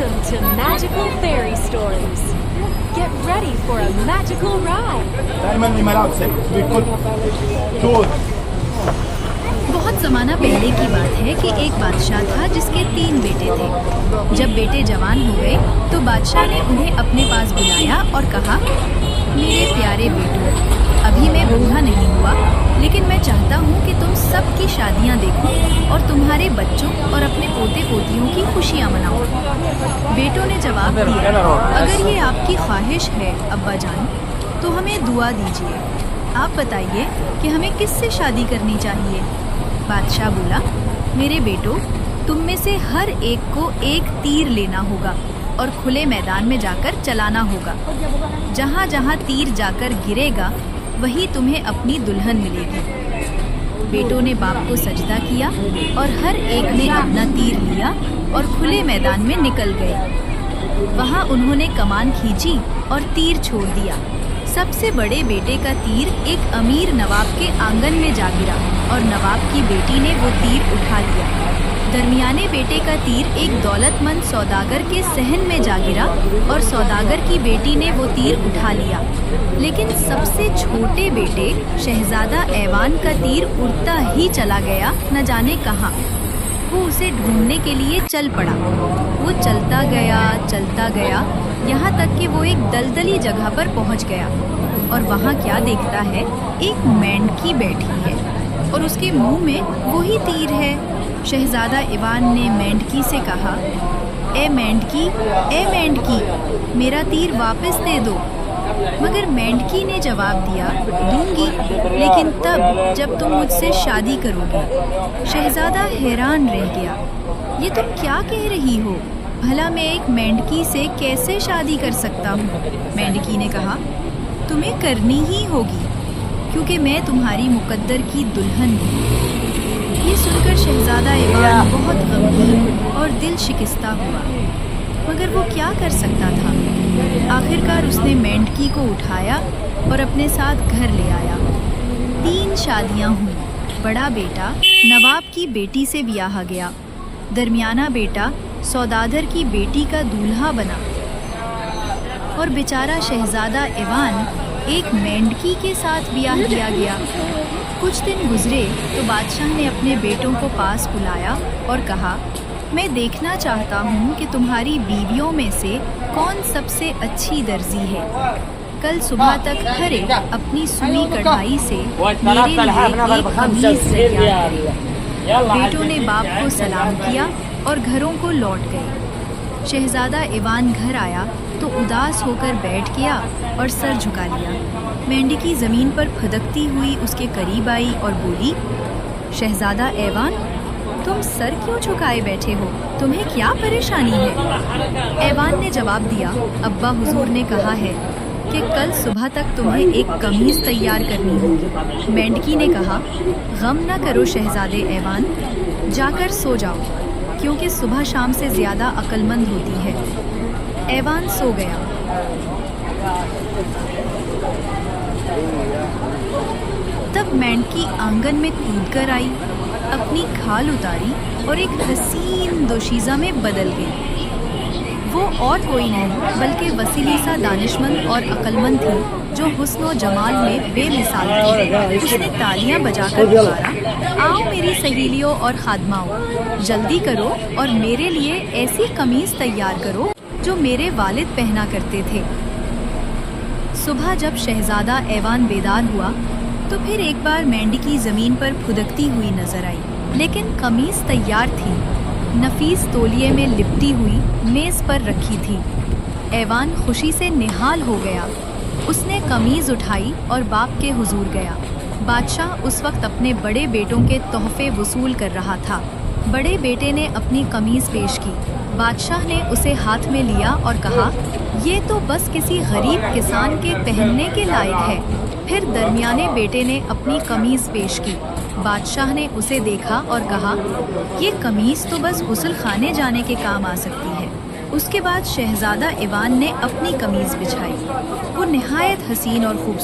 Welcome to Magical Fairy Stories. Get ready for a magical ride. دائما الملعب بكل طول. बहुत ज़माना पहले की बात है कि एक बादशाह था जिसके 3 बेटे थे। जब बेटे जवान हो गए तो बादशाह ने उन्हें अपने पास बुलाया और कहा, मेरे प्यारे बेटों, अभी मैं बूढ़ा नहीं हुआ, लेकिन मैं चाहता हूँ कि तुम सबकी शादियाँ देखो और तुम्हारे बच्चों और अपने पोते पोतियों की खुशियाँ मनाओ। बेटों ने जवाब दिया, अगर ये आपकी ख्वाहिश है अब्बा जान, तो हमें दुआ दीजिए। आप बताइए कि हमें किससे शादी करनी चाहिए। बादशाह बोला, मेरे बेटो, तुम में से हर एक को एक तीर लेना होगा और खुले मैदान में जाकर चलाना होगा। जहाँ जहाँ तीर जाकर गिरेगा वही तुम्हें अपनी दुल्हन मिलेगी। बेटों ने बाप को सजदा किया और हर एक ने अपना तीर लिया और खुले मैदान में निकल गए। वहाँ उन्होंने कमान खींची और तीर छोड़ दिया। सबसे बड़े बेटे का तीर एक अमीर नवाब के आंगन में जा गिरा और नवाब की बेटी ने वो तीर उठा लिया। दरमियाने बेटे का तीर एक दौलतमंद सौदागर के सहन में जा गिरा और सौदागर की बेटी ने वो तीर उठा लिया। लेकिन सबसे छोटे बेटे शहजादा ऐवान का तीर उड़ता ही चला गया, न जाने कहाँ। वो उसे ढूंढने के लिए चल पड़ा। वो चलता गया, यहाँ तक कि वो एक दलदली जगह पर पहुँच गया और वहाँ क्या देखता है, एक मेंढकी बैठी है और उसके मुंह में वही तीर है। शहजादा ऐवान ने मेंढकी से कहा, ए मेंढकी, मेरा तीर वापस दे दो। मगर मेंढकी ने जवाब दिया, दूंगी, लेकिन तब जब तुम मुझसे शादी करोगे। शहजादा हैरान रह गया, ये तुम क्या कह रही हो? भला मैं एक मेंढकी से कैसे शादी कर सकता हूँ? मेंढकी ने कहा, तुम्हें करनी ही होगी, क्योंकि मैं तुम्हारी मुकद्दर की दुल्हन हूँ। ये सुनकर शहजादा ऐवान बहुत गमगीन और दिल शिकस्ता हुआ, मगर वो क्या कर सकता था। आखिरकार उसने मेंढकी को उठाया और अपने साथ घर ले आया। 3 शादियाँ हुई। बड़ा बेटा नवाब की बेटी से ब्याह गया। दरमियाना बेटा सौदागर की बेटी का दूल्हा बना और बेचारा शहजादा ऐवान एक मेंढकी के साथ ब्याह किया गया। कुछ दिन गुजरे तो बादशाह ने अपने बेटों को पास बुलाया और कहा, मैं देखना चाहता हूँ कि तुम्हारी बीवियों में से कौन सबसे अच्छी दर्जी है। कल सुबह तक हर एक अपनी सुई कढ़ाई से मेरे लिए एक कमीज तैयार करे। बेटों ने बाप को सलाम किया और घरों को लौट गए। शहजादा ऐवान घर आया तो उदास होकर बैठ गया और सर झुका लिया। मेंढकी ज़मीन पर फदकती हुई उसके करीब आई और बोली, शहजादा ऐवान, तुम सर क्यों झुकाए बैठे हो? तुम्हें क्या परेशानी है? ऐवान ने जवाब दिया, अब्बा हुजूर ने कहा है कि कल सुबह तक तुम्हें एक कमीज़ तैयार करनी होगी। मेंढकी ने कहा, गम न करो शहजादे ऐवान, जाकर सो जाओ, क्योंकि सुबह शाम से ज़्यादा अक्लमंद होती है। ऐवान सो गया। तब मेंढकी आंगन में कूद कर आई, अपनी खाल उतारी और एक हसीन दोशीज़ा में बदल गई। वो और कोई नहीं बल्कि वसीलिसा दानिशमंद और अक्लमंद थी, जो हुस्न और जमाल में बेमिसाल थी। उसने तालियां बजाकर पुकारा, आओ मेरी सहेलियों और खादमाओं, जल्दी करो और मेरे लिए ऐसी कमीज़ तैयार करो जो मेरे वालिद पहना करते थे। सुबह जब शहजादा ऐवान बेदार हुआ तो फिर एक बार मेंढकी ज़मीन पर फुदकती हुई नजर आई, लेकिन कमीज़ तैयार थी, नफीस तौलिए में लिपटी हुई मेज़ पर रखी थी। ऐवान खुशी से निहाल हो गया। उसने कमीज़ उठाई और बाप के हुजूर गया। बादशाह उस वक्त अपने बड़े बेटों के तोहफे वसूल कर रहा था। बड़े बेटे ने अपनी कमीज़ पेश की। बादशाह ने उसे हाथ में लिया और कहा, ये तो बस किसी गरीब किसान के पहनने के लायक है। फिर दरमियाने बेटे ने अपनी कमीज़ पेश की। बादशाह ने उसे देखा और कहा, ये कमीज़ तो बस गुस्ल खाने जाने के काम आ सकती है। उसके बाद शहजादा ऐवान ने अपनी कमीज़ बिछाई। वो निहायत हसीन और खूबसूरत